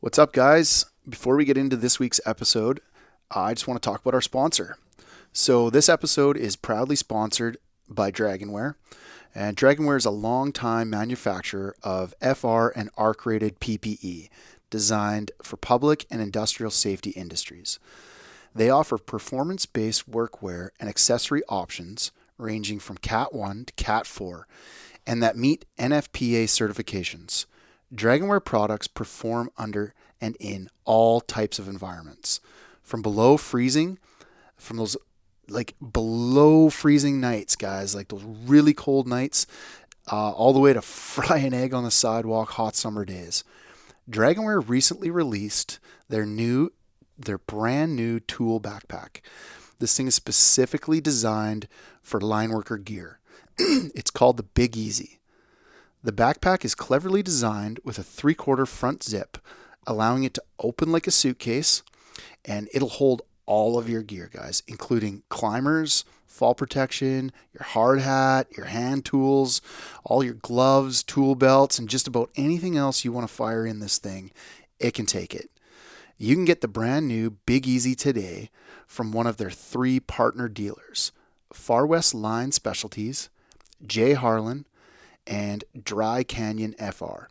What's up, guys? Before we get into this week's episode, I just want to talk about our sponsor. So, this episode is proudly sponsored by Dragonware. And Dragonware is a long-time manufacturer of FR and ARC-rated PPE designed for public and industrial safety industries. They offer performance-based workwear and accessory options ranging from Cat 1 to Cat 4 and that meet NFPA certifications. Dragonware products perform under and in all types of environments, from below freezing, from those below freezing nights, guys, like those really cold nights, all the way to fry an egg on the sidewalk hot summer days. Dragonware recently released their brand new tool backpack. This thing is specifically designed for line worker gear. It's called the Big Easy. The backpack is cleverly designed with a 3/4 front zip, allowing it to open like a suitcase, and it'll hold all of your gear, guys, including climbers, fall protection, your hard hat, your hand tools, all your gloves, tool belts, and just about anything else you want to fire in this thing. It can take it. You can get the brand new Big Easy today from one of their 3 partner dealers, Far West Line Specialties, J. Harlan, and Dry Canyon FR.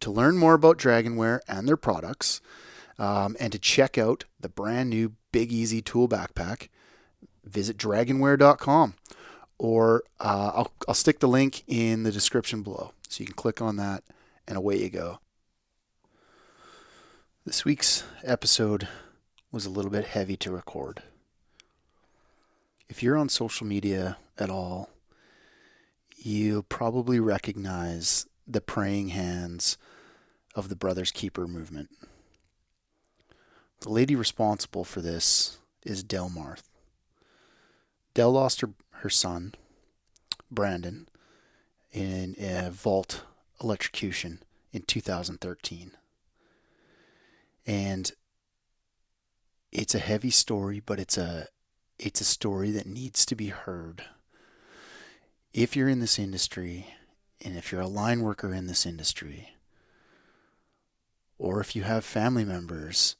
To learn more about Dragonware and their products, and to check out the brand new Big Easy tool backpack, visit dragonware.com, or I'll stick the link in the description below, so you can click on that and away you go. This week's episode was a little bit heavy to record. If you're on social media at all, you'll probably recognize the praying hands of the Brothers Keeper movement. The lady responsible for this is Del Marth. Del lost her son, Brandon, in a vault electrocution in 2013. And it's a heavy story, but it's a story that needs to be heard. If you're in this industry, and if you're a line worker in this industry, or if you have family members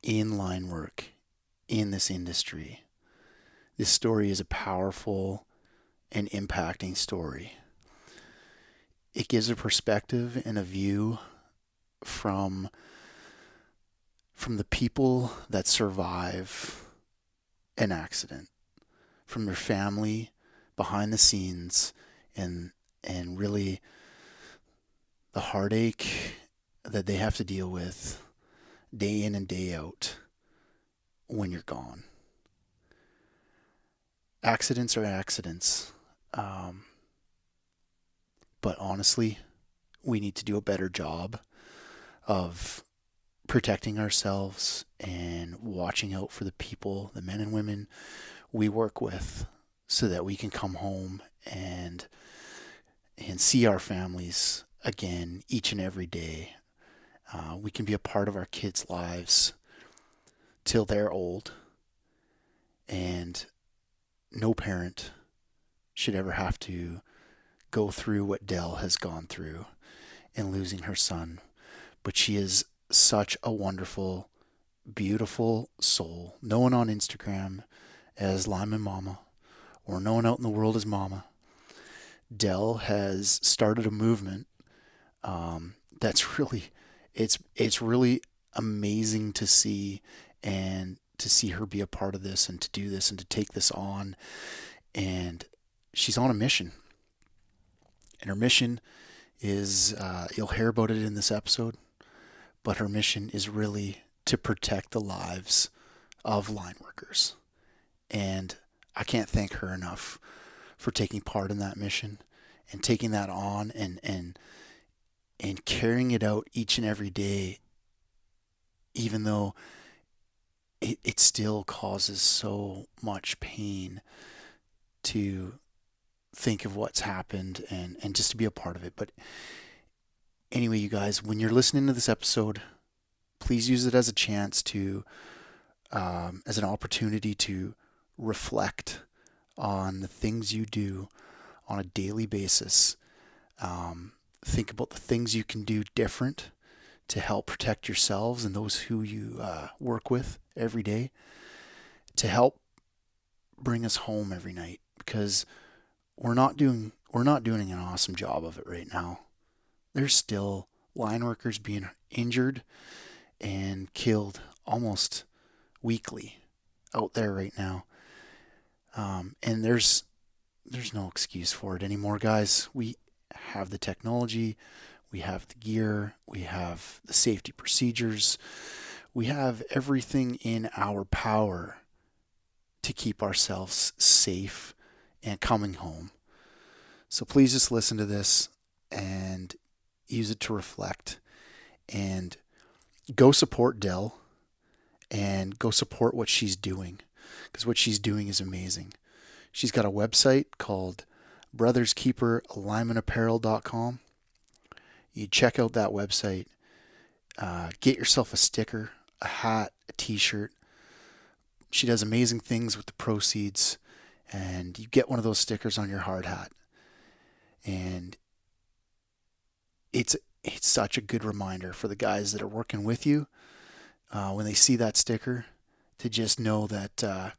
in line work in this industry, this story is a powerful and impacting story. It gives a perspective and a view from the people that survive an accident, from their family behind the scenes, and really the heartache that they have to deal with day in and day out when you're gone. Accidents are accidents, but honestly, we need to do a better job of protecting ourselves and watching out for the people, the men and women we work with, so that we can come home and see our families again each and every day. We can be a part of our kids' lives till they're old, and no parent should ever have to go through what Del has gone through in losing her son. But she is such a wonderful, beautiful soul, known on Instagram as LinemanMamma, or known out in the world as Mama. Del has started a movement that's really, it's really amazing to see, and to see her be a part of this, and to do this, and to take this on. And she's on a mission, and her mission is, you'll hear about it in this episode, but her mission is really to protect the lives of line workers. And I can't thank her enough for taking part in that mission and taking that on, and carrying it out each and every day, even though it still causes so much pain to think of what's happened, and just to be a part of it. But anyway, you guys, when you're listening to this episode, please use it as a chance to, as an opportunity to reflect on the things you do on a daily basis. Think about the things you can do different to help protect yourselves and those who you work with every day, to help bring us home every night, because we're not doing an awesome job of it right now. There's still line workers being injured and killed almost weekly out there right now. And there's no excuse for it anymore, guys. We have the technology, we have the gear, we have the safety procedures, we have everything in our power to keep ourselves safe and coming home. So please just listen to this and use it to reflect, and go support Dell and go support what she's doing, because what she's doing is amazing. She's got a website called brotherskeeperalignmentapparel.com. You check out that website, get yourself a sticker, a hat, a t-shirt. She does amazing things with the proceeds, and you get one of those stickers on your hard hat. And it's such a good reminder for the guys that are working with you, when they see that sticker, to just know that, I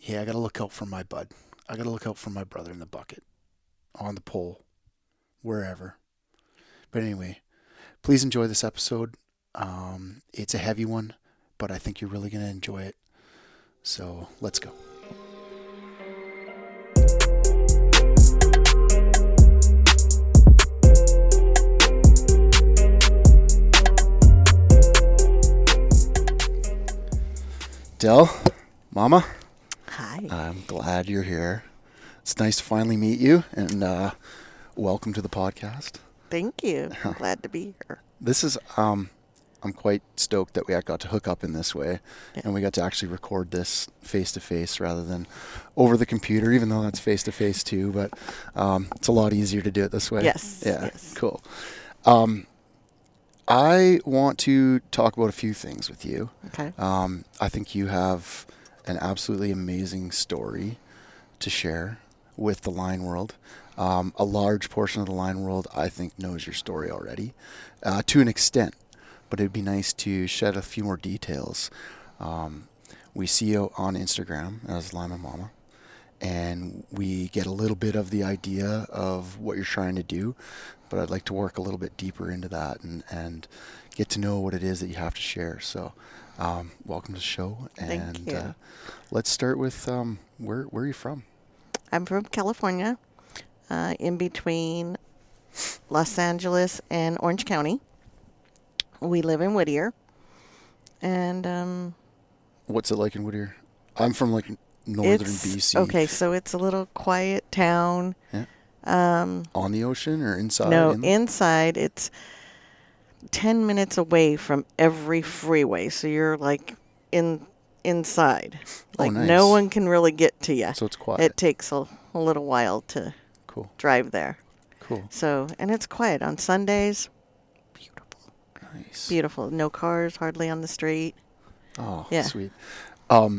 got to look out for my bud. I got to look out for my brother in the bucket, on the pole, wherever. But anyway, please enjoy this episode. It's a heavy one, but I think you're really going to enjoy it. So let's go. Dell, Mama. Hi. I'm glad you're here. It's nice to finally meet you, and welcome to the podcast. Thank you. I'm glad to be here. This is, I'm quite stoked that we got to hook up in this way, and we got to actually record this face-to-face rather than over the computer, even though that's face-to-face too, but it's a lot easier to do it this way. Yes. Yeah, yes. Cool. I want to talk about a few things with you. Okay. I think you have an absolutely amazing story to share with the line world. A large portion of the line world, I think, knows your story already, to an extent, but it'd be nice to shed a few more details. We see you on Instagram as LinemanMamma, and we get a little bit of the idea of what you're trying to do, but I'd like to work a little bit deeper into that and get to know what it is that you have to share. So welcome to the show. And Thank you. Let's start with where are you from? I'm from California, in between Los Angeles and Orange County. We live in Whittier. And what's it like in Whittier? I'm from like northern BC. Okay, so it's a little quiet town. Yeah. On the ocean or inside? No, inside. It's 10 minutes away from every freeway, so you're like inside. Like nice. No one can really get to you. So it's quiet. It takes a little while to drive there. Cool. So, and it's quiet on Sundays. Beautiful. Nice. Beautiful. No cars hardly on the street. Oh, yeah. Sweet. I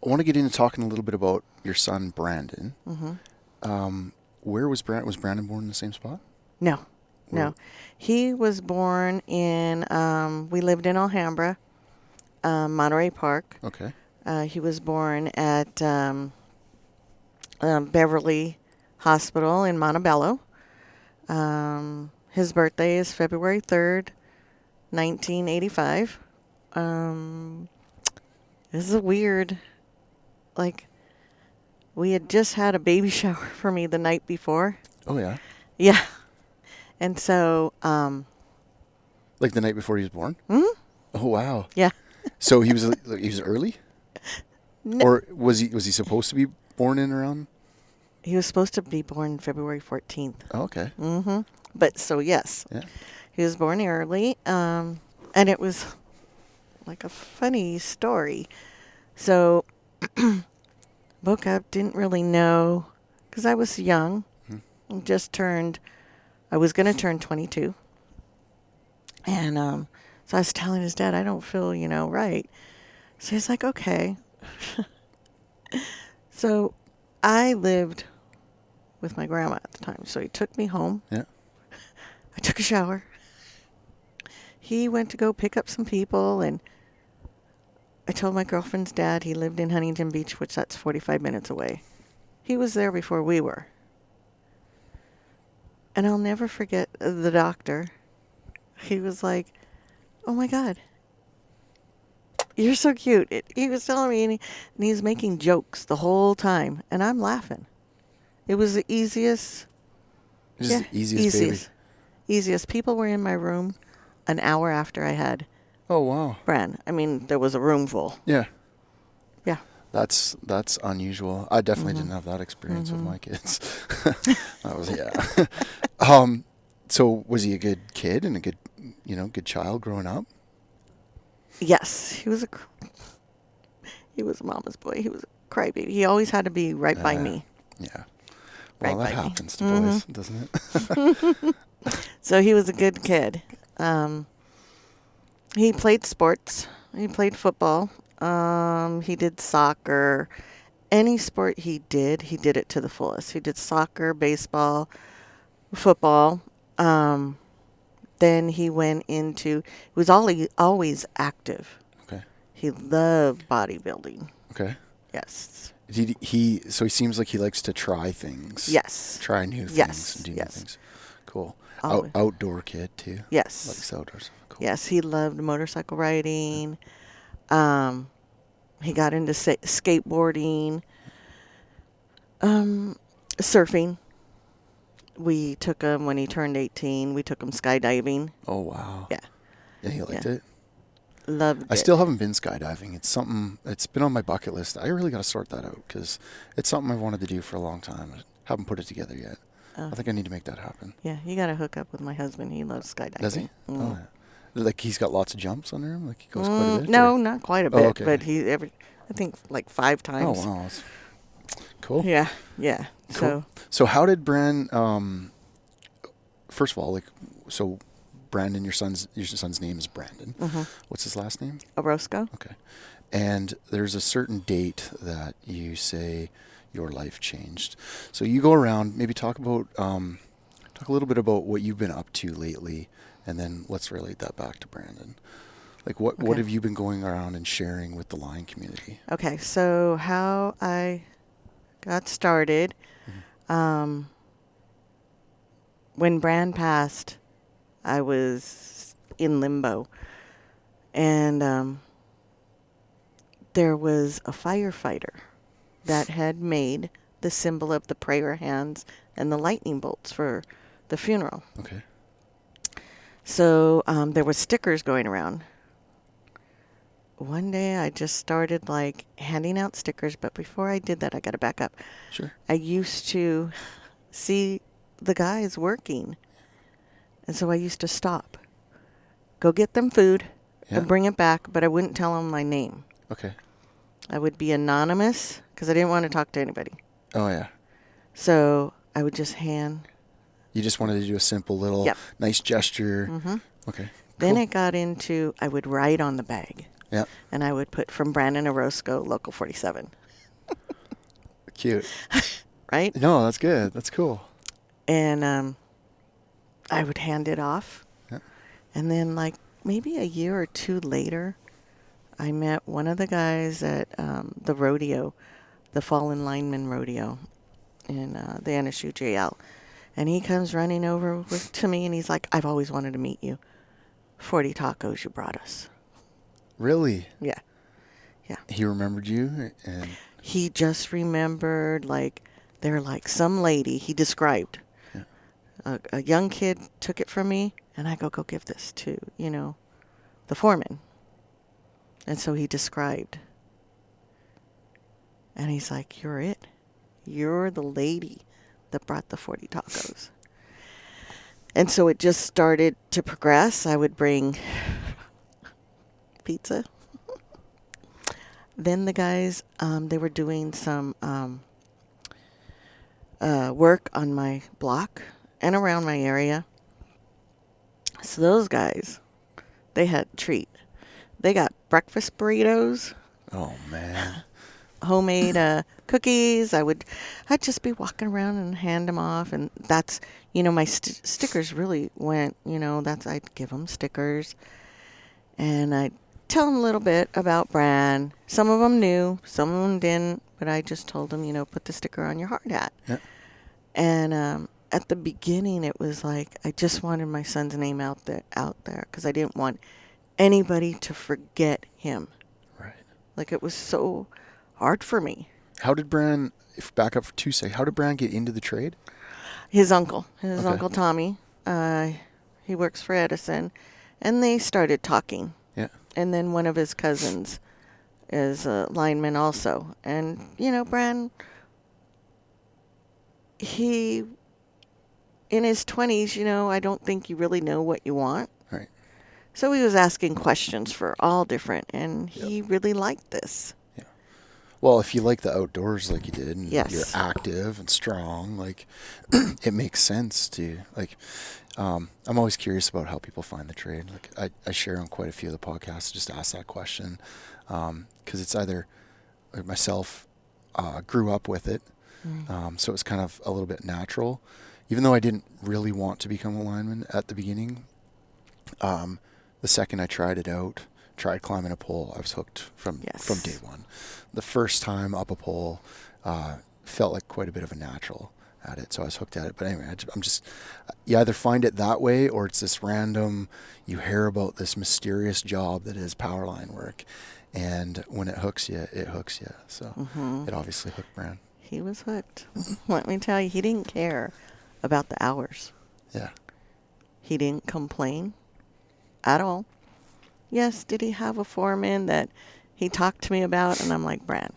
want to get into talking a little bit about your son, Brandon. Mm-hmm. Where was Brandon? Was Brandon born in the same spot? No. No. He was born in, we lived in Alhambra, Monterey Park. Okay. He was born at Beverly Hospital in Montebello. His birthday is February 3rd, 1985. This is a weird, we had just had a baby shower for me the night before. Oh, yeah? Yeah. And so, like the night before he was born? Mm-hmm. Oh, wow. Yeah. So he was early? No. Or was he supposed to be born in around? He was supposed to be born February 14th. Oh, okay. Mm-hmm. But so, yes. Yeah. He was born early. And it was like a funny story. So, woke up, didn't really know, because I was young. Mm-hmm. I was going to turn 22. And so I was telling his dad, I don't feel, right. So he's like, okay. So I lived with my grandma at the time. So he took me home. Yeah. I took a shower. he went to go pick up some people, and I told my girlfriend's dad he lived in Huntington Beach, which that's 45 minutes away. He was there before we were. And I'll never forget the doctor. He was like, "Oh my God, you're so cute." He was telling me, and he was making jokes the whole time, and I'm laughing. It was the easiest. Just the easiest baby. Easiest. People were in my room an hour after I had Oh, wow. Bran. I mean, there was a room full. Yeah. Yeah. That's unusual. I definitely didn't have that experience with my kids. That was, yeah. So was he a good kid and a good, good child growing up? Yes, he was a mama's boy. He was a crybaby. He always had to be right by me. Yeah. Right Well, that by me. happens to boys, doesn't it? So he was a good kid. He played sports. He played football. He did soccer. Any sport he did it to the fullest. He did soccer, baseball, football. Then he went into, he was always active. Okay. He loved bodybuilding. Okay. Yes. So he seems like he likes to try things. Yes. Try new things. Yes. And do Yes. new things. Cool. Always. Outdoor kid too. Yes. Likes outdoors. Cool. Yes, he loved motorcycle riding. He got into skateboarding, surfing. We took him when he turned 18. We took him skydiving. Oh, wow. Yeah. Yeah, he liked Yeah. it. Loved it. I still haven't been skydiving. It's been on my bucket list. I really got to sort that out because it's something I've wanted to do for a long time. I haven't put it together yet. I think I need to make that happen. Yeah, you got to hook up with my husband. He loves skydiving. Does he? Mm. Oh, yeah. Like he's got lots of jumps under him? Like he goes quite a bit? No, or? not quite a bit, okay. but I think like 5 times. Oh, wow. That's cool. Yeah. Cool. So how did Bran, first of all, so Brandon, your son's name is Brandon. Mm-hmm. What's his last name? Orozco. Okay. And there's a certain date that you say your life changed. So you go around, maybe talk a little bit about what you've been up to lately, and then let's relate that back to Brandon. Like what have you been going around and sharing with the Line community? Okay, so how I got started, when Bran passed, I was in limbo, and there was a firefighter that had made the symbol of the prayer hands and the lightning bolts for the funeral. Okay. So there were stickers going around. One day I just started handing out stickers, but before I did that, I got to back up. Sure. I used to see the guys working, and so I used to stop, go get them food, and bring it back, but I wouldn't tell them my name. Okay. I would be anonymous because I didn't want to talk to anybody. Oh, yeah. So I would just hand. You just wanted to do a simple little nice gesture. Mm-hmm. Okay. Then cool. it got into, I would write on the bag. Yeah. And I would put from Brandon Orozco, Local 47. Cute. Right? No, that's good. That's cool. And I would hand it off. Yeah. And then maybe a year or 2 later, I met one of the guys at the rodeo, the Fallen Lineman Rodeo in the NSU JL. And he comes running over to me and he's like, "I've always wanted to meet you. 40 tacos you brought us." Really? Yeah. Yeah. He remembered you? And He just remembered, they're some lady he described. Yeah. A young kid took it from me, and I go give this to, the foreman. And so he described. And he's like, "You're it. You're the lady that brought the 40 tacos." And so it just started to progress. I would bring pizza. Then the guys, they were doing some work on my block and around my area. So those guys, they had a treat. They got breakfast burritos. oh, man. homemade cookies. I'd just be walking around and hand them off, and that's, my stickers really went. I'd give them stickers, and I'd tell them a little bit about Bran. Some of them knew, some of them didn't, but I just told them, put the sticker on your hard hat. Yeah. And at the beginning, it was like I just wanted my son's name out there because I didn't want anybody to forget him. Right. Like, it was so hard for me. How did Bran, if back up for 2 seconds, how did Bran get into the trade? His uncle Okay. Uncle Tommy, he works for Edison, and they started talking. Yeah. And then one of his cousins is a lineman also. And, Bran, he, in his 20s, I don't think you really know what you want. Right. So he was asking questions for all different, and he really liked this. Yeah. Well, if you like the outdoors like you did, and Yes. you're active and strong, like, it makes sense to, like, I'm always curious about how people find the trade. Like, I share on quite a few of the podcasts, just ask that question, because it's either, like myself, grew up with it, so it's kind of a little bit natural, even though I didn't really want to become a lineman at the beginning. The second I tried it out, tried climbing a pole, I was hooked from day one. The first time up a pole, felt like quite a bit of a natural at it, so I was hooked at it. But anyway, I'm just, you either find it that way, or it's this random, you hear about this mysterious job that is power line work, and when it hooks you, it hooks you. So it obviously hooked Bran. He was hooked. Let me tell you, he didn't care about the hours. Yeah. He didn't complain at all. Yes, did he have a foreman that he talked to me about? And I'm like, Bran,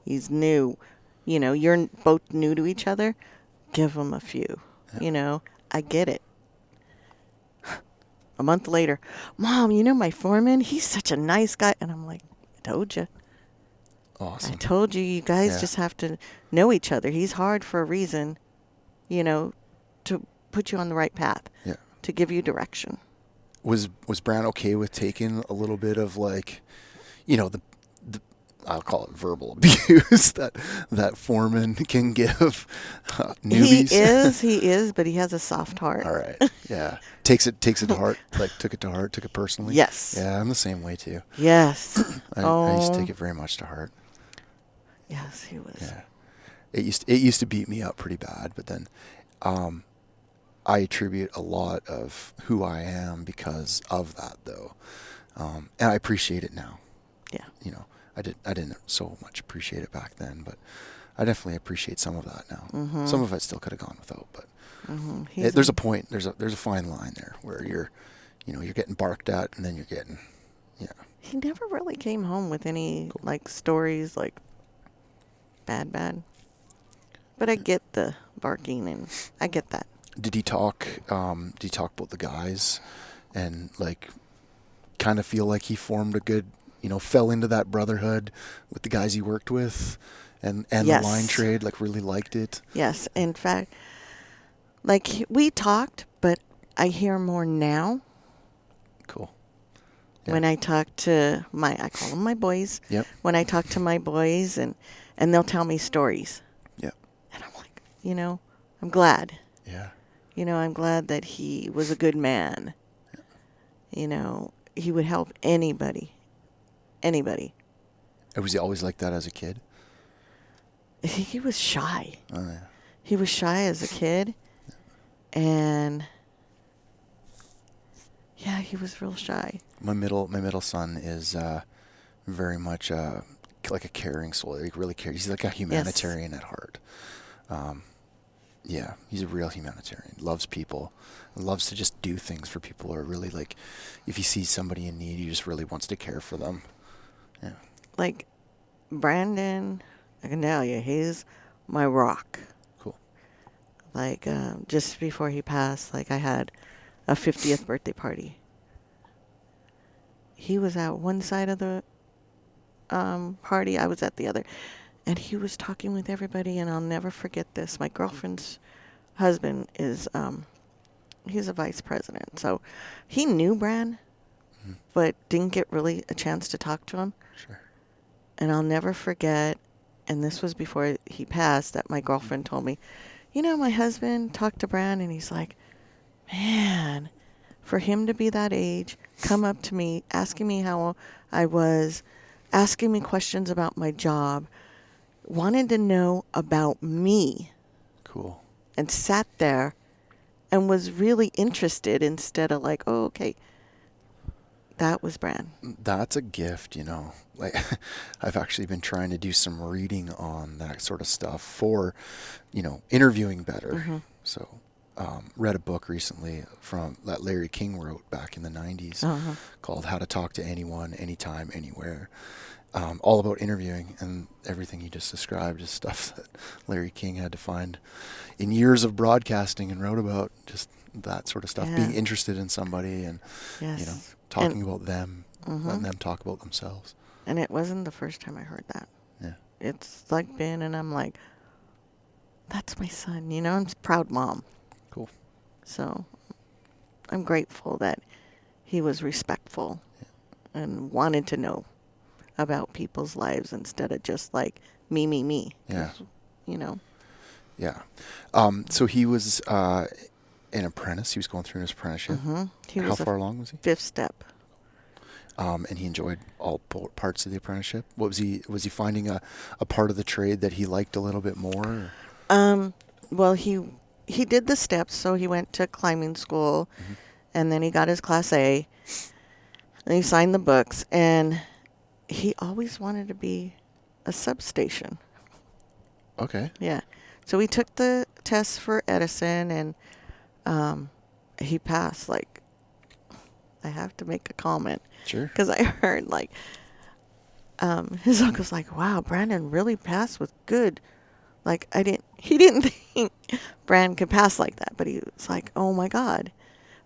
he's new. You're both new to each other. Give him a few. Yeah. I get it. A month later, Mom, my foreman, he's such a nice guy. And I'm like, I told you. Awesome. I told you guys just have to know each other. He's hard for a reason, to put you on the right path. Yeah. To give you direction. Was Bran okay with taking a little bit of, like, the I'll call it verbal abuse that foreman can give newbies? He is, but he has a soft heart. All right. Yeah. Takes it to heart, like took it personally. Yes. Yeah, I'm the same way too. Yes. I used to take it very much to heart. Yes, he was. Yeah. It used to beat me up pretty bad, but then I attribute a lot of who I am because of that, though, and I appreciate it now. Yeah. I didn't so much appreciate it back then, but I definitely appreciate some of that now. Mm-hmm. Some of it still could have gone without, but there's a point. There's a fine line there where you're getting barked at, and then you're getting, He never really came home with any like stories like bad. But I get the barking, and I get that. Did he talk? Did he talk about the guys, and like, kind of feel like he formed a good, fell into that brotherhood with the guys he worked with, and Yes. the line trade, like, really liked it? Yes, in fact, like we talked, but I hear more now. Cool. When I talk to I call them my boys. Yep. When I talk to my boys, and they'll tell me stories. Yep. And I'm like, I'm glad. Yeah. I'm glad that he was a good man. He would help anybody. Anybody. Was he always like that as a kid? I think he was shy. Oh, yeah. He was shy as a kid. And yeah, he was real shy. My middle son is very much like a caring soul. He really cares. He's like a humanitarian at heart. Yeah, he's a real humanitarian. Loves people. Loves to just do things for people, or really, like, if he sees somebody in need, he just really wants to care for them. Yeah. Like Brandon, I can tell you, he's my rock. Cool. Like just before he passed, like I had a 50th birthday party. He was at one side of the party, I was at the other. And he was talking with everybody, and I'll never forget this. My girlfriend's husband is, he's a vice president. So he knew Bran, but didn't get really a chance to talk to him. Sure. And I'll never forget, and this was before he passed, that my girlfriend told me, you know, my husband talked to Brand, and he's like, man, for him to be that age, come up to me, asking me how I was, asking me questions about my job, wanted to know about me, Cool. and sat there and was really interested instead of like, oh, okay. That was Brand. That's a gift, you know. Like, I've actually been trying to do some reading on that sort of stuff for, you know, interviewing better. Mm-hmm. So, read a book recently from that Larry King wrote back in the 90s Uh-huh. called How to Talk to Anyone, Anytime, Anywhere. All about interviewing, and everything you just described is stuff that Larry King had to find in years of broadcasting and wrote about, just that sort of stuff, Yeah. being interested in somebody and, Yes. you know, talking And, about them, mm-hmm. letting them talk about themselves. And it wasn't the first time I heard that. Yeah. It's like been, and I'm like, that's my son, you know, I'm a proud mom. Cool. So I'm grateful that he was respectful and wanted to know about people's lives instead of just like me. Yeah. 'Cause, you know. Yeah. So he was an apprentice. He was going through his apprenticeship. Mm-hmm. He How was far along was he? 5th step. And he enjoyed all parts of the apprenticeship. What was he finding a part of the trade that he liked a little bit more? Well, he did the steps, so he went to climbing school, Mm-hmm. and then he got his Class A, and he signed the books, and he always wanted to be a substation. Okay. Yeah. So he took the tests for Edison, and he passed. Like, I have to make a comment. Sure. Because I heard, like, his uncle's like, wow, Brandon really passed with good. Like, he didn't think Brand could pass like that, but he was like, oh my God.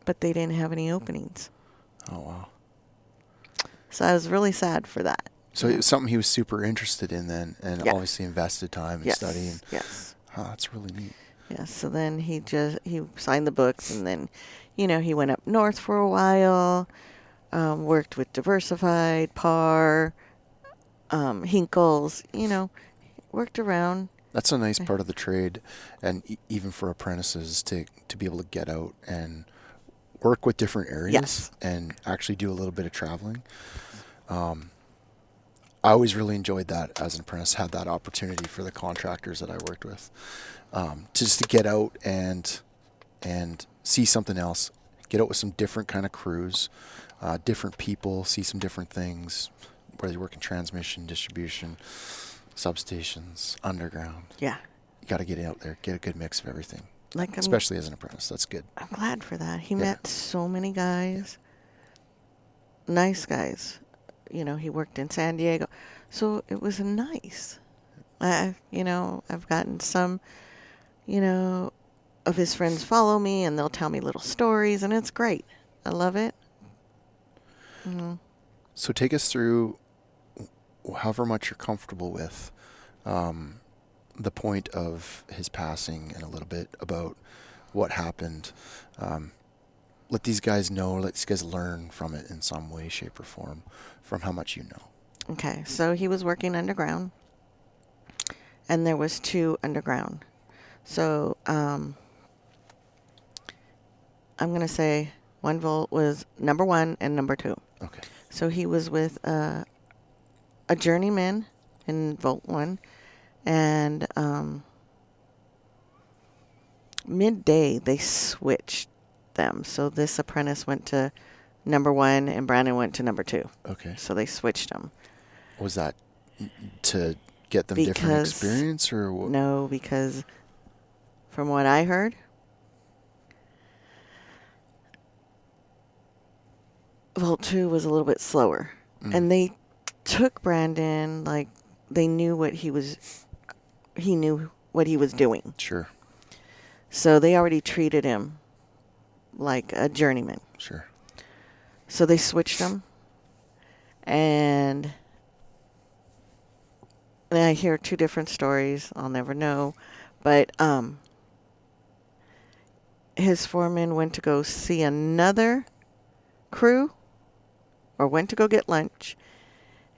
But they didn't have any openings. Oh, wow. So I was really sad for that. So it was something he was super interested in then, and Yeah. obviously invested time in Yes. studying. Yes. That's really neat. Yeah. So then he signed the books, and then, you know, he went up north for a while, worked with Diversified, Par, Hinkles, you know, worked around. That's a nice part of the trade, and even for apprentices to be able to get out and work with different areas. Yes. And actually do a little bit of traveling. I always really enjoyed that as an apprentice, had that opportunity for the contractors that I worked with, just to get out and see something else, get out with some different kind of crews, different people, see some different things, whether you work in transmission, distribution, substations, underground. Yeah. You got to get out there, get a good mix of everything, Like, especially as an apprentice. That's good. I'm glad for that. He Yeah. met so many guys, nice guys. You know, he worked in San Diego, so it was nice. You know, I've gotten some, you know, of his friends follow me, and they'll tell me little stories, and it's great. I love it. Mm-hmm. So take us through, however much you're comfortable with, the point of his passing and a little bit about what happened. Let these guys know, let these guys learn from it in some way, shape, or form, from how much you know. Okay, so he was working underground, and there was 2 underground. So I'm going to say 1 volt was number 1 and number 2. Okay. So he was with a journeyman in Volt 1, and midday they switched them. So this apprentice went to number 1, and Brandon went to number 2. Okay. So they switched them. Was that to get them different Because- experience, or what? No, because from what I heard, Volt 2 was a little bit slower. Mm. And they took Brandon like they knew what he knew what he was doing. Sure. So they already treated him like a journeyman. Sure. So they switched him. And I hear 2 different stories. I'll never know. But his foreman went to go see another crew, or went to go get lunch,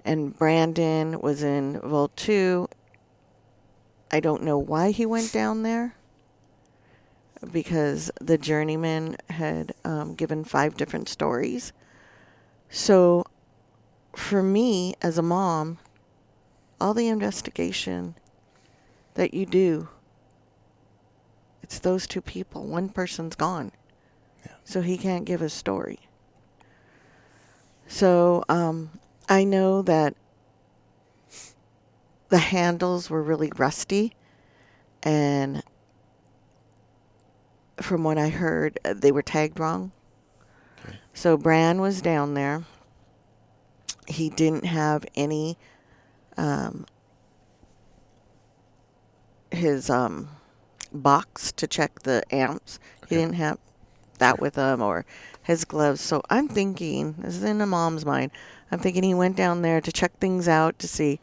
and Brandon was in Volt 2, I don't know why he went down there, because the journeyman had given 5 different stories. So for me as a mom, all the investigation that you do, it's those 2 people. One person's gone. Yeah. So he can't give his story. So I know that the handles were really rusty, and from what I heard, they were tagged wrong. Okay. So Bran was down there. He didn't have any his box to check the amps. He Okay. didn't have that Sure. with him, or his gloves. So I'm thinking, this is in a mom's mind, I'm thinking he went down there to check things out to see,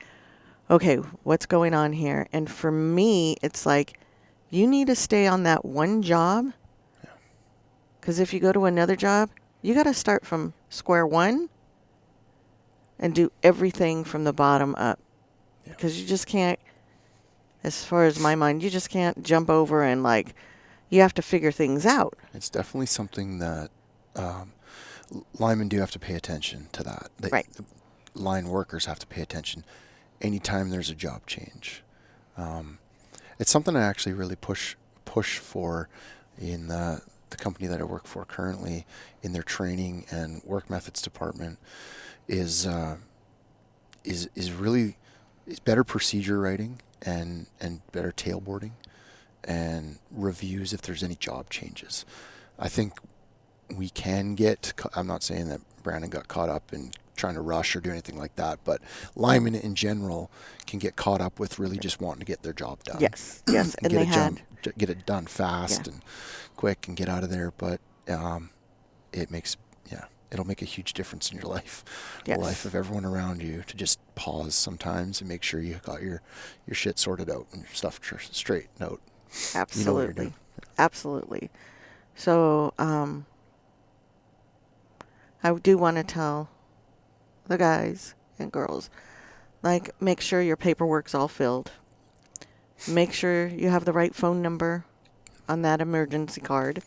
okay, what's going on here? And for me, it's like, you need to stay on that one job, because if you go to another job, you got to start from square one and do everything from the bottom up. Yeah. Because you just can't, as far as my mind, you just can't jump over and like, you have to figure things out. It's definitely something that linemen do have to pay attention to that. Right. Line workers have to pay attention anytime there's a job change. It's something I actually really push for in the company that I work for currently, in their training and work methods department, is really better procedure writing and better tailboarding and reviews if there's any job changes. I think we can get, I'm not saying that Brandon got caught up in trying to rush or do anything like that, but linemen in general can get caught up with really just wanting to get their job done. Yes, yes, and get they it had. get it done fast Yeah. and quick and get out of there. But it'll make a huge difference in your life, Yes. the life of everyone around you, to just pause sometimes and make sure you got your shit sorted out and your stuff straightened out. Absolutely. You know what you're doing. Absolutely. So, I do want to tell the guys and girls, like, make sure your paperwork's all filled. Make sure you have the right phone number on that emergency card.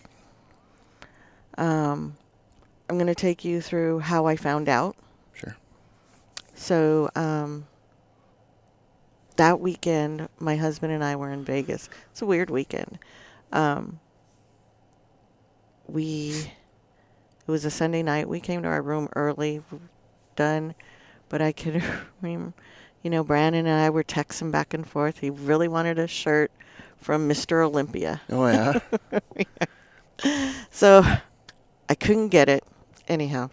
I'm going to take you through how I found out. Sure. So, that weekend, my husband and I were in Vegas. It's a weird weekend. It was a Sunday night. We came to our room early, done, but I could remember, Brandon and I were texting back and forth. He really wanted a shirt from Mr. Olympia. Oh, yeah? So I couldn't get it. Anyhow,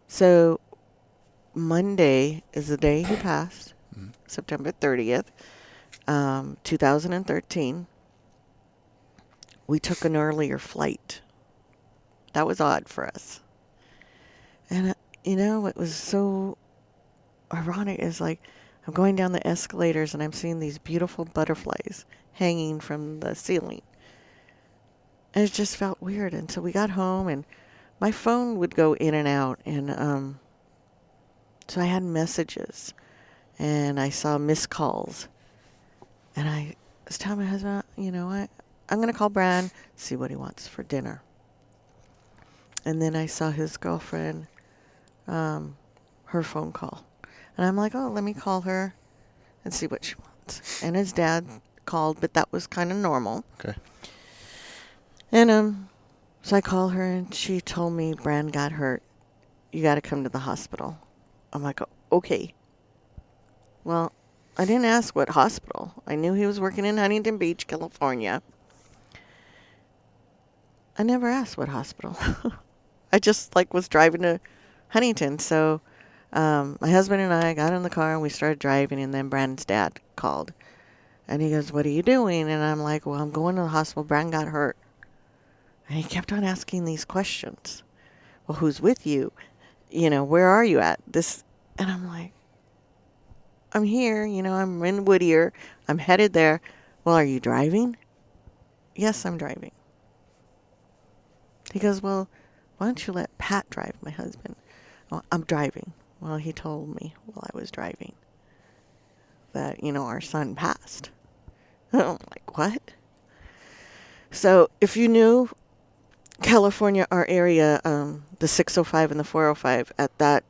so Monday is the day he passed, September 30th, 2013. We took an earlier flight. That was odd for us. And, it was so ironic. Is like, I'm going down the escalators and I'm seeing these beautiful butterflies hanging from the ceiling. And it just felt weird. And so we got home and my phone would go in and out. And so I had messages and I saw missed calls. And I was telling my husband, you know what? I'm going to call Brad, see what he wants for dinner. And then I saw his girlfriend, her phone call. And I'm like, oh, let me call her and see what she wants. And his dad called, but that was kind of normal. Okay. And so I call her and she told me Brand got hurt. You got to come to the hospital. I'm like, okay. Well, I didn't ask what hospital. I knew he was working in Huntington Beach, California. I never asked what hospital. I just was driving to Huntington. So my husband and I got in the car and we started driving, and then Brandon's dad called. And he goes, what are you doing? And I'm like, well, I'm going to the hospital. Brandon got hurt. And he kept on asking these questions. Well, who's with you? Where are you at? And I'm like, I'm here. I'm in Whittier. I'm headed there. Well, are you driving? Yes, I'm driving. He goes, well, why don't you let Pat drive, my husband? Well, I'm driving. Well, he told me while I was driving that, our son passed. I'm like, what? So if you knew California, our area, the 605 and the 405, at that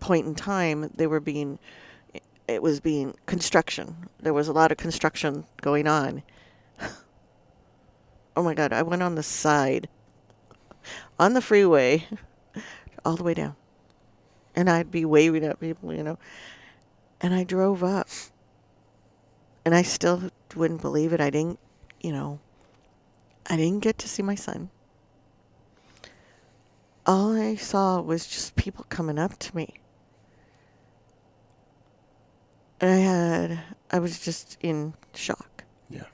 point in time, it was being construction. There was a lot of construction going on. Oh my God, I went on the side, on the freeway, all the way down. And I'd be waving at people, And I drove up. And I still wouldn't believe it. I didn't get to see my son. All I saw was just people coming up to me. And I was just in shock. Yeah.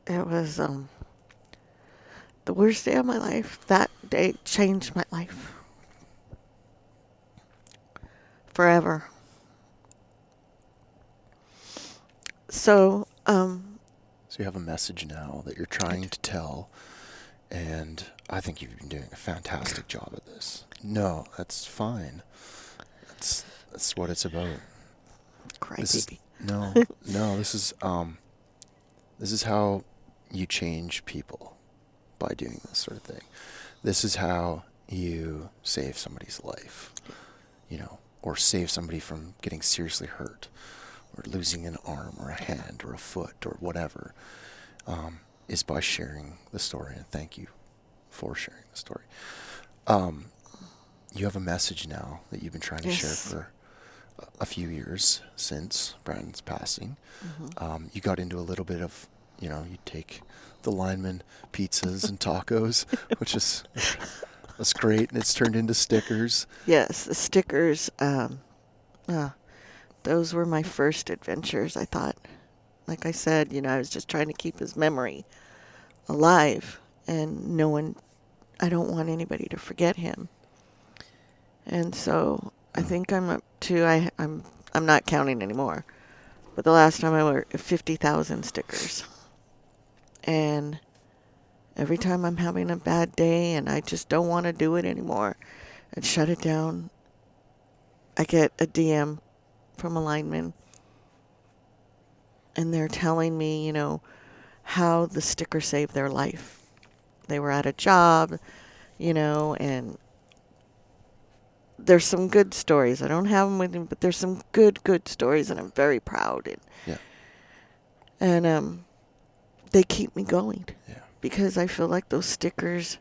It was the worst day of my life. That day changed my life. Forever. So you have a message now that you're trying to tell, and I think you've been doing a fantastic job at this. No, that's fine. That's what it's about. crybaby. No, this is how you change people, by doing this sort of thing. This is how you save somebody's life, or save somebody from getting seriously hurt, or losing an arm or a hand or a foot or whatever, is by sharing the story. And thank you for sharing the story. You have a message now that you've been trying to share for a few years since Brandon's passing. Mm-hmm. You got into a little bit of, you take the lineman pizzas and tacos, which is that's great, and it's turned into stickers. Yes, the stickers. Those were my first adventures. I thought, like I said, I was just trying to keep his memory alive, and I don't want anybody to forget him. And so I think I'm up to I'm not counting anymore, but the last time I were 50,000 stickers. And every time I'm having a bad day and I just don't want to do it anymore and shut it down, I get a DM from a lineman, and they're telling me, how the sticker saved their life. They were at a job, and there's some good stories. I don't have them with me, but there's some good stories, and I'm very proud. And they keep me going. Yeah. Because I feel like those stickers,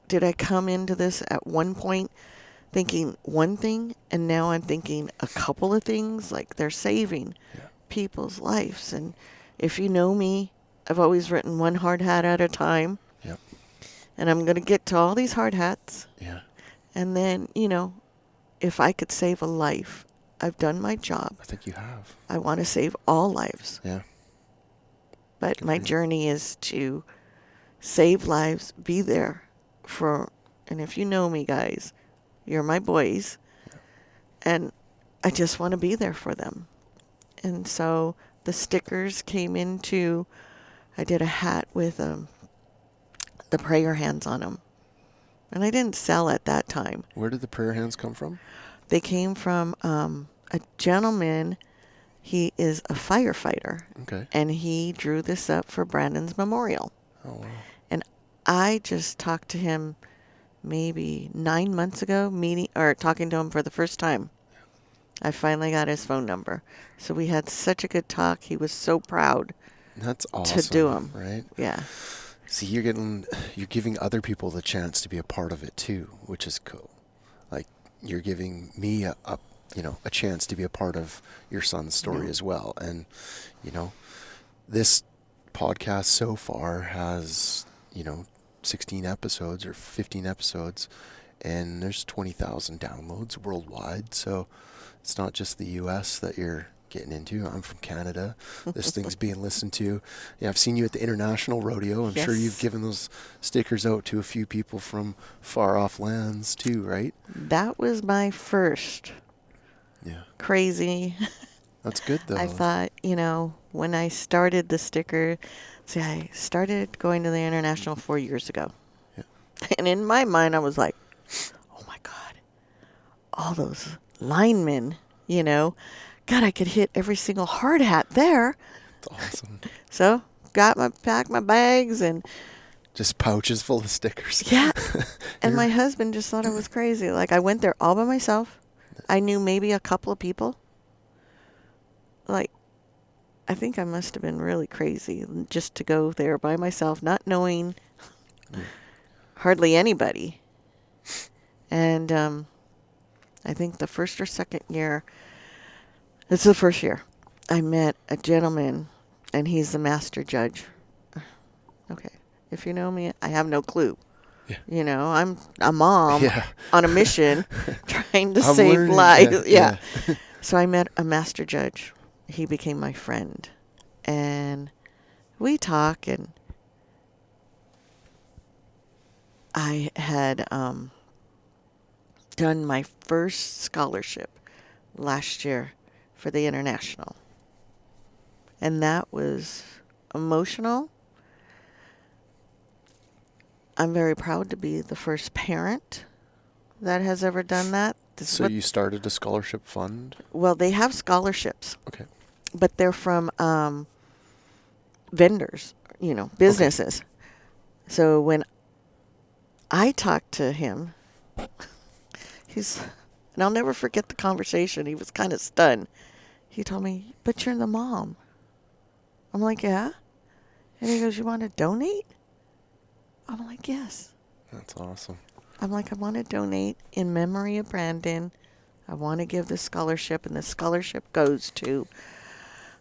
did I come into this at one point thinking one thing, and now I'm thinking a couple of things? Like, they're saving people's lives. And if you know me, I've always written one hard hat at a time. Yep. And I'm going to get to all these hard hats. Yeah. And then, if I could save a life, I've done my job. I think you have. I want to save all lives. Yeah. But my journey is to save lives, be there and if you know me, guys, you're my boys, and I just want to be there for them. And so the stickers came into, I did a hat with the prayer hands on them. And I didn't sell at that time. Where did the prayer hands come from? They came from a gentleman. He is a firefighter. Okay. And he drew this up for Brandon's memorial. Oh, wow. And I just talked to him maybe 9 months ago, talking to him for the first time. I finally got his phone number. So we had such a good talk. He was so proud. That's awesome. To do them. Right? Yeah. See, you're giving other people the chance to be a part of it too, which is cool. Like, you're giving me a chance to be a part of your son's story as well. And, this podcast so far has, 16 episodes or 15 episodes, and there's 20,000 downloads worldwide. So it's not just the US that you're getting into. I'm from Canada. This thing's being listened to. Yeah, I've seen you at the International Rodeo. I'm sure you've given those stickers out to a few people from far off lands too, right? That was my first. Yeah. Crazy. That's good though. I thought, when I started the sticker, I started going to the International 4 years ago. Yeah. And in my mind, I was like, oh my God, all those linemen, God, I could hit every single hard hat there. That's awesome. So packed my bags, and Just pouches full of stickers. yeah. And my husband just thought I was crazy. Like, I went there all by myself. I knew maybe a couple of people. Like, I think I must have been really crazy just to go there by myself, not knowing hardly anybody. And I think the first or second year, it's the first year, I met a gentleman, and he's the master judge. Okay. If you know me, I have no clue. Yeah. You know, I'm a mom on a mission trying to I'm save learning. lives. Yeah. So I met a master judge. He became my friend. And we talk, and I had done my first scholarship last year for the international. And that was emotional. I'm very proud to be the first parent that has ever done that. So you started a scholarship fund? Well, they have scholarships. Okay. But they're from vendors, businesses. Okay. So when I talked to him, and I'll never forget the conversation. He was kind of stunned. He told me, "But you're the mom." I'm like, "Yeah." And he goes, "You want to donate?" I'm like, "Yes." That's awesome. I'm like, "I want to donate in memory of Brandon. I want to give this scholarship, and the scholarship goes to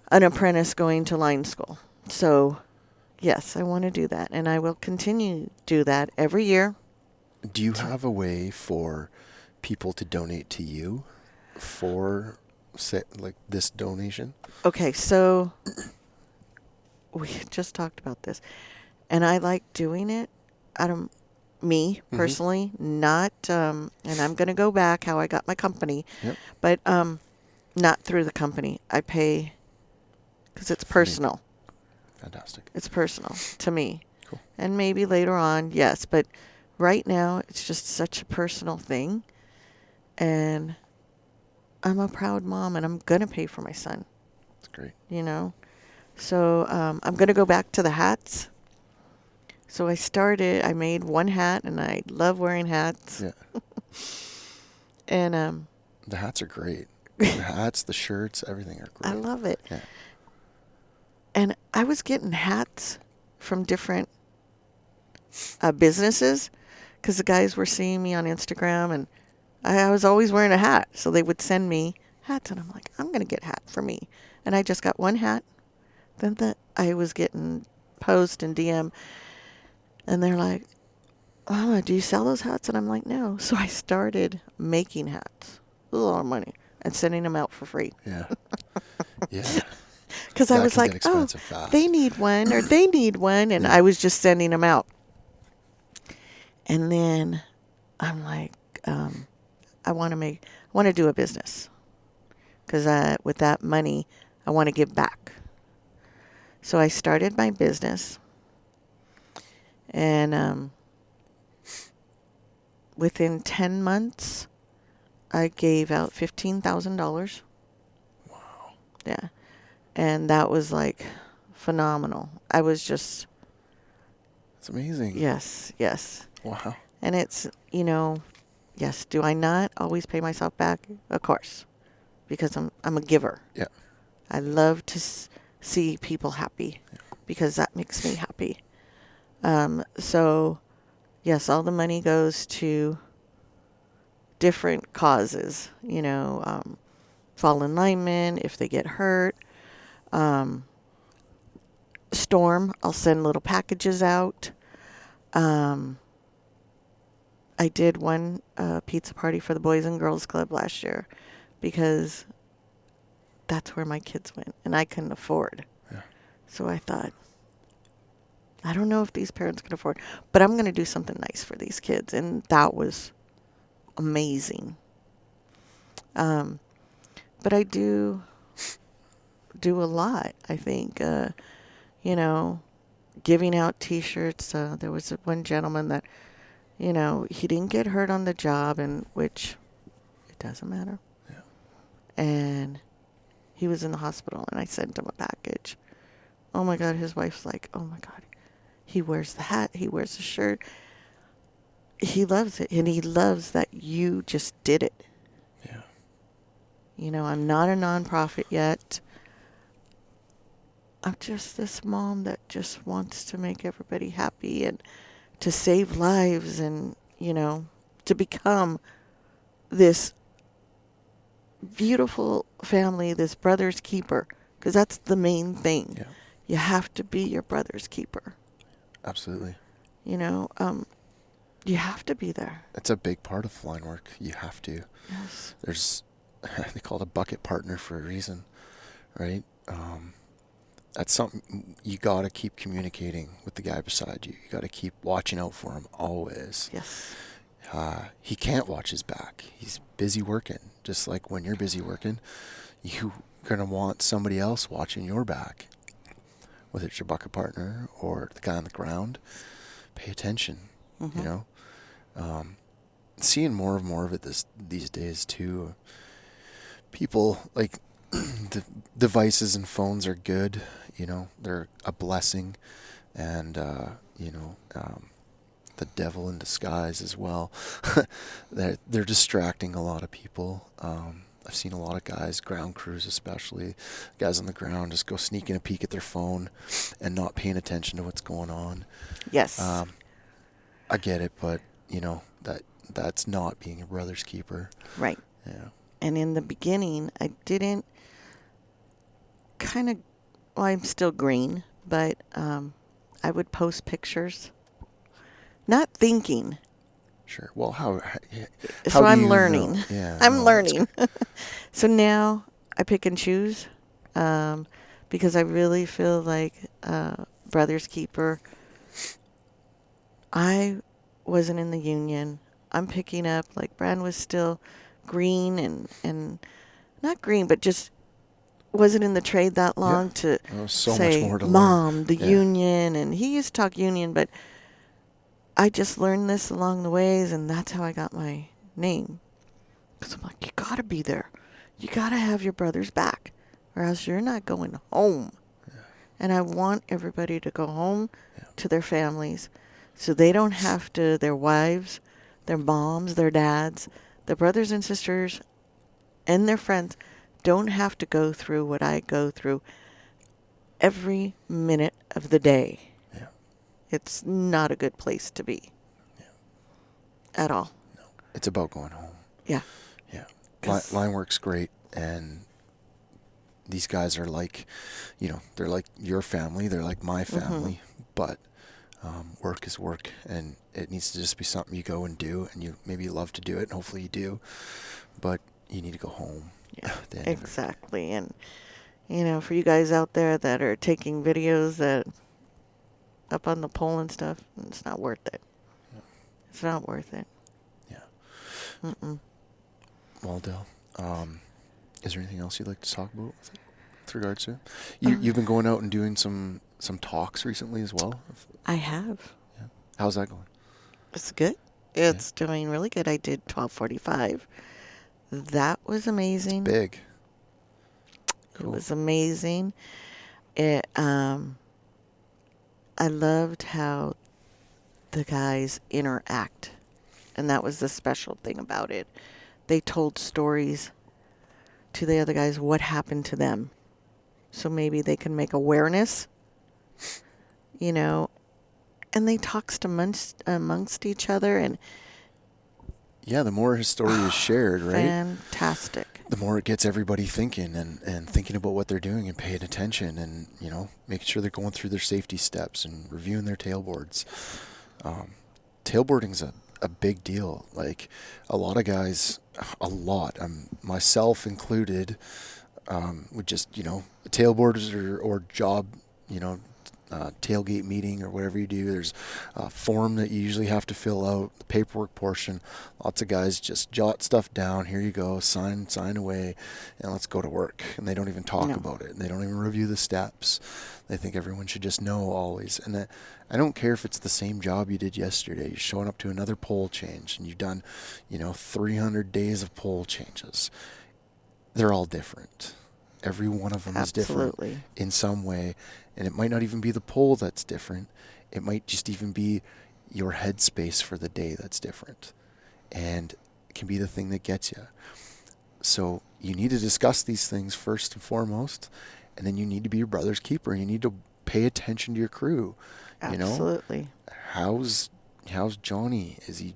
an apprentice going to line school." So, yes, I want to do that, and I will continue to do that every year. Do you have a way for people to donate to you for, say, like this donation? Okay, so we just talked about this, and I like doing it out of me personally, not, and I'm going to go back how I got my company, but not through the company. I pay because it's personal. Fantastic. It's personal to me. Cool. And maybe later on, yes, but right now it's just such a personal thing. And I'm a proud mom, and I'm going to pay for my son. That's great. So I'm going to go back to the hats. So I made one hat, and I love wearing hats. Yeah. And the hats are great. The hats, the shirts, everything are great. I love it. Yeah. And I was getting hats from different businesses because the guys were seeing me on Instagram, and I was always wearing a hat. So they would send me hats, and I'm like, I'm going to get a hat for me. And I just got one hat. Then I was getting post and DM, and they're like, "Mama, do you sell those hats?" And I'm like, "No." So I started making hats. It was a lot of money, and sending them out for free. Yeah. Yeah. Because I was like, "Oh, they need one," or "they need one," and I was just sending them out. And then I'm like, I want to do a business, because with that money, I want to give back. So I started my business, and within 10 months, I gave out $15,000. Wow. Yeah. And that was like phenomenal. I was just... It's amazing. Yes, yes. Wow. And it's, yes, do I not always pay myself back? Of course. Because I'm a giver. Yeah. I love to see people happy, because that makes me happy. So, yes, all the money goes to different causes. Fallen linemen, if they get hurt. Storm, I'll send little packages out. I did one pizza party for the Boys and Girls Club last year, because that's where my kids went, and I couldn't afford. Yeah. So I thought, I don't know if these parents can afford, but I'm going to do something nice for these kids, and that was amazing. But I do a lot, I think. Giving out T-shirts. There was one gentleman that, he didn't get hurt on the job, and which it doesn't matter. Yeah. And he was in the hospital, and I sent him a package. Oh my God, his wife's like, oh my God, he wears the hat, he wears the shirt. He loves it, and he loves that you just did it. Yeah. You know, I'm not a nonprofit yet. I'm just this mom that just wants to make everybody happy and to save lives and, you know, to become this beautiful family, this brother's keeper, because that's the main thing. Yeah. You have to be your brother's keeper. Absolutely. You know, you have to be there. It's a big part of line work. You have to. Yes. There's, they call it a bucket partner for a reason, right? That's something you got to keep communicating with the guy beside you. You got to keep watching out for him always. Yes. He can't watch his back. He's busy working. Just like when you're busy working, you're going to want somebody else watching your back. Whether it's your bucket partner or the guy on the ground, pay attention, Mm-hmm. you know? Seeing more of it these days too. People, like, the devices and phones are good, you know, they're a blessing, and the devil in disguise as well. They're distracting a lot of people. I've seen a lot of guys, ground crews especially, guys on the ground just go sneaking a peek at their phone and not paying attention to what's going on. Yes. I get it, but you know that's not being a brother's keeper. Right. Yeah. And in the beginning, I didn't kind of, well, I'm still green, but I would post pictures, not thinking. Sure. Well, how So do I'm you learning. know? Yeah. I'm no, learning. So now I pick and choose because I really feel like brother's keeper. I wasn't in the union. I'm picking up, like Brand was still green and not green, but just wasn't in the trade that long to so say, much more to Mom, learn. the union. And he used to talk union, but I just learned this along the ways, and that's how I got my name. Because I'm like, you got to be there. You got to have your brother's back, or else you're not going home. Yeah. And I want everybody to go home Yeah. to their families so they don't have to, their wives, their moms, their dads, their brothers and sisters, and their friends don't have to go through what I go through every minute of the day. Yeah. It's not a good place to be. Yeah. At all. No. It's about going home. Yeah. Yeah. Line work's great, and these guys are like, you know, they're like your family. They're like my family. Mm-hmm. But work is work, and it needs to just be something you go and do, and you maybe love to do it, and hopefully you do, but you need to go home. Yeah, exactly. And, you know, for you guys out there that are taking videos that up on the pole and stuff, it's not worth it. Yeah. It's not worth it. Yeah. Mm-mm. Well, Del, is there anything else you'd like to talk about with regards to it? You've been going out and doing some talks recently as well? I have. Yeah. How's that going? It's good. It's doing really good. I did 12:45. That was amazing. It's big. Cool. It was amazing. I loved how the guys interact, and that was the special thing about it. They told stories to the other guys what happened to them, so maybe they can make awareness, you know, and they talked amongst each other, and yeah, the more his story is shared, right? Fantastic. The more it gets everybody thinking and thinking about what they're doing and paying attention, and, you know, making sure they're going through their safety steps and reviewing their tailboards. Tailboarding's a big deal. Like, a lot of guys, myself included, would just, you know, tailboarders or job, you know, tailgate meeting or whatever you do, there's a form that you usually have to fill out, the paperwork portion. Lots of guys just jot stuff down. Here you go, sign away, and let's go to work. And they don't even talk about it. And they don't even review the steps. They think everyone should just know always. And I don't care if it's the same job you did yesterday. You're showing up to another pole change, and you've done, you know, 300 days of pole changes. They're all different. Every one of them is different Absolutely. in some way. And it might not even be the pole that's different. It might just even be your headspace for the day that's different. And it can be the thing that gets you. So you need to discuss these things first and foremost. And then you need to be your brother's keeper. You need to pay attention to your crew. You know, Absolutely. how's Johnny? Is he,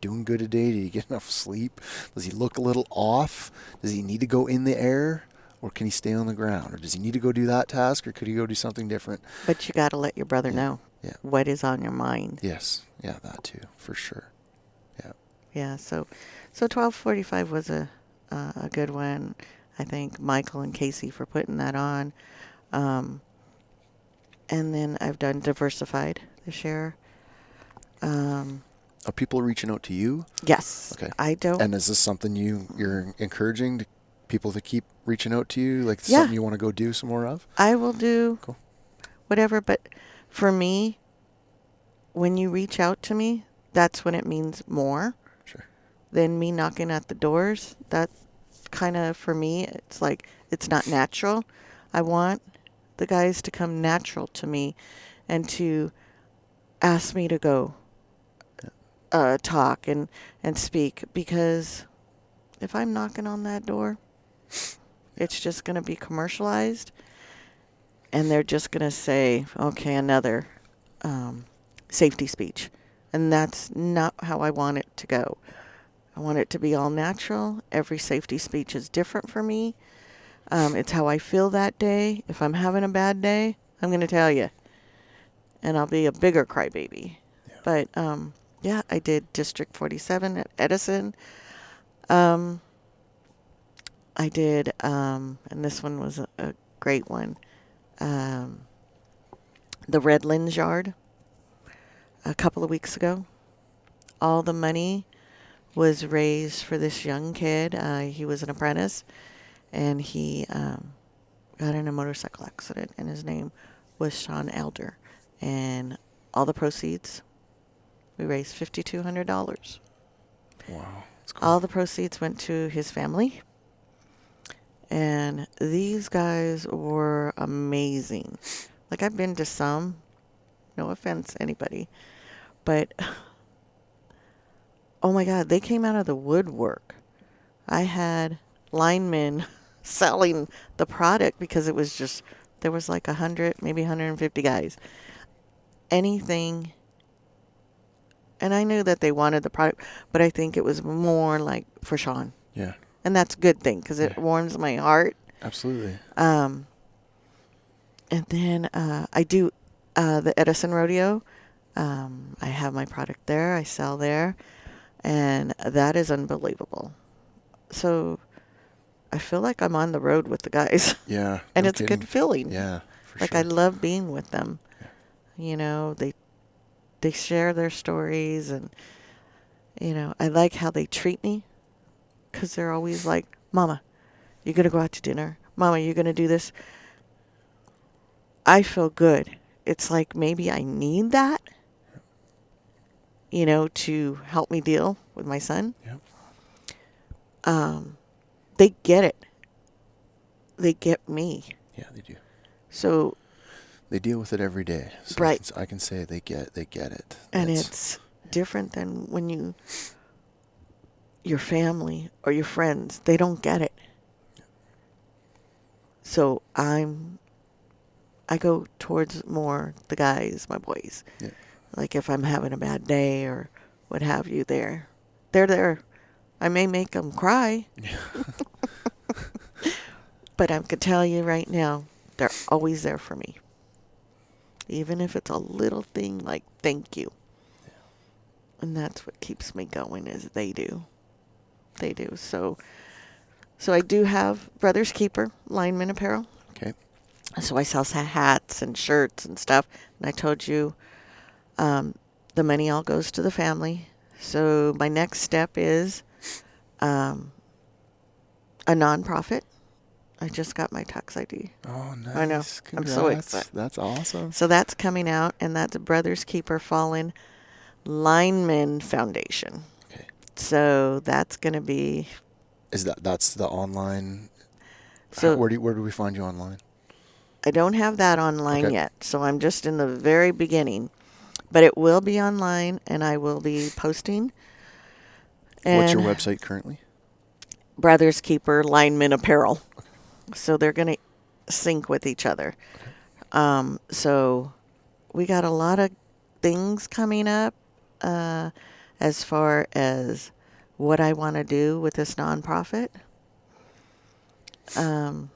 doing good today? Did he get enough sleep? Does he look a little off? Does he need to go in the air? Or can he stay on the ground? Or does he need to go do that task? Or could he go do something different? But you got to let your brother Yeah. know Yeah. what is on your mind. Yes. Yeah, that too, for sure. Yeah. Yeah. So 12:45 was a good one. I thank Michael and Casey for putting that on. And then I've done Diversified this year. Are people reaching out to you? Yes. Okay. I don't. And is this something you're encouraging people to keep reaching out to you? Like Yeah. something you want to go do some more of? I will do Cool. whatever. But for me, when you reach out to me, that's when it means more Sure. than me knocking at the doors. That kind of, for me, it's like it's not natural. I want the guys to come natural to me and to ask me to go talk and speak, because if I'm knocking on that door, it's just going to be commercialized, and they're just going to say, okay, another safety speech. And that's not how I want it to go. I want it to be all natural. Every safety speech is different for me. It's how I feel that day. If I'm having a bad day, I'm going to tell you. And I'll be a bigger crybaby. Yeah. But, yeah, I did District 47 at Edison. I did, and this one was a great one, the Redlands Yard a couple of weeks ago. All the money was raised for this young kid. He was an apprentice, and he got in a motorcycle accident, and his name was Sean Elder. And all the proceeds, we raised $5,200. Wow. That's cool. All the proceeds went to his family. And these guys were amazing. Like, I've been to some, no offense, anybody, but oh my God, they came out of the woodwork. I had linemen selling the product because it was just, there was like 100, maybe 150 guys. Anything. And I knew that they wanted the product, but I think it was more like for Sean. Yeah. And that's a good thing because it warms my heart. Absolutely. And then I do the Edison Rodeo. I have my product there. I sell there. And that is unbelievable. So I feel like I'm on the road with the guys. Yeah. And No it's kidding. a good feeling. Yeah, for Like, sure. I love being with them. Yeah. You know, they share their stories, and, you know, I like how they treat me, because they're always like, Mama, you're going to go out to dinner. Mama, you're going to do this. I feel good. It's like maybe I need that, you know, to help me deal with my son. Yep. They get it. They get me. Yeah, they do. So, They deal with it every day. So right. I can say they get it. And it's different than when your family or your friends, they don't get it. So I go towards more the guys, my boys. Yeah. Like, if I'm having a bad day or what have you, they're there. I may make them cry. Yeah. But I can tell you right now, they're always there for me. Even if it's a little thing like thank you. Yeah. And that's what keeps me going, is they do. They do. So I do have Brother's Keeper lineman apparel. Okay. So I sell hats and shirts and stuff. And I told you the money all goes to the family. So my next step is a nonprofit. I just got my tax ID. Oh, nice. I know. Congrats. I'm so excited. That's awesome. So that's coming out, and that's Brothers Keeper Fallen Lineman Foundation. Okay. So that's going to be... That's the online So Where do we find you online? I don't have that online Okay. yet. So I'm just in the very beginning. But it will be online, and I will be posting. What's your And website currently? Brothers Keeper Lineman Apparel. So they're going to sync with each other. Okay. So we got a lot of things coming up as far as what I want to do with this nonprofit. I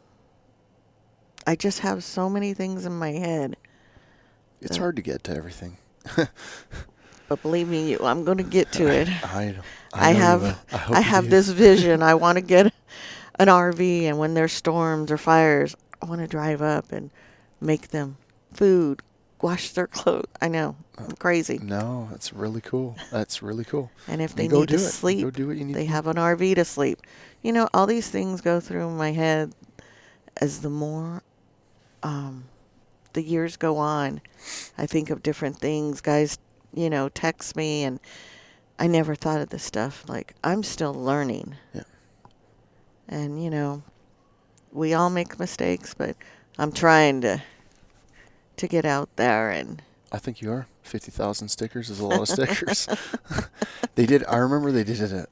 just have so many things in my head. It's hard to get to everything. But believe me, I'm going to get to it. I I know you have will. I hope I you have do. this vision. I want to get an RV, and when there's storms or fires, I want to drive up and make them food, wash their clothes. I know, I'm crazy. No, that's really cool. That's really cool. And if You they go need to do it. You sleep, go do what you need they to do. have an RV to sleep. You know, all these things go through my head as the more the years go on. I think of different things. Guys, text me, and I never thought of this stuff. Like, I'm still learning. Yeah. And, we all make mistakes, but I'm trying to get out there and I think you are. 50,000 stickers is a lot of stickers. I remember they did it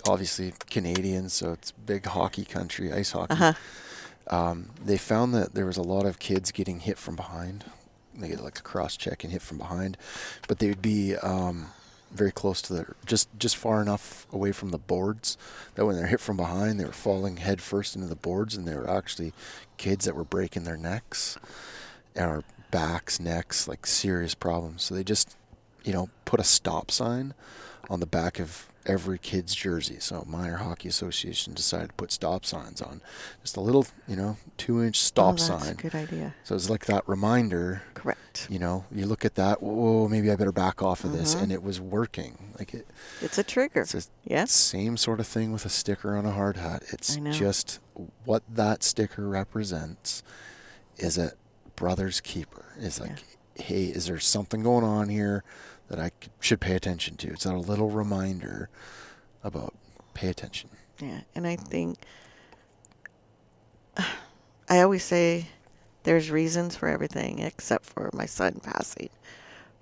obviously Canadian, so it's big hockey country, ice hockey. They found that there was a lot of kids getting hit from behind. They get like a cross check and hit from behind, but they would be very close to just far enough away from the boards that when they're hit from behind, they were falling head first into the boards, and they were actually kids that were breaking their necks or backs, necks, like serious problems. So they just, put a stop sign on the back of every kid's jersey. So Minor Hockey Association decided to put stop signs on. Just a little, 2-inch stop sign. That's a good idea. So it's like that reminder. Correct. You look at that, whoa, maybe I better back off of this. And it was working. It's a trigger. It's the Yes. same sort of thing with a sticker on a hard hat. It's just what that sticker represents is a brother's keeper. Is like, hey, is there something going on here that I should pay attention to? It's a little reminder about pay attention. Yeah, and I think I always say there's reasons for everything except for my son passing.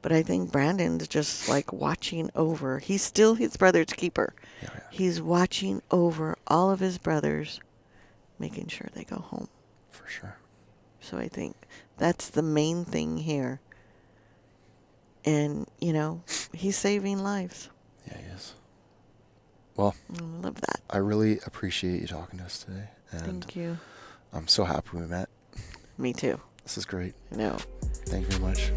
But I think Brandon's just like watching over. He's still his brother's keeper. Yeah. He's watching over all of his brothers, making sure they go home. For sure. So I think that's the main thing here. And, he's saving lives. Yeah, he is. Well, I love that. I really appreciate you talking to us today. And Thank you. I'm so happy we met. Me too. This is great. No. Thank you very much.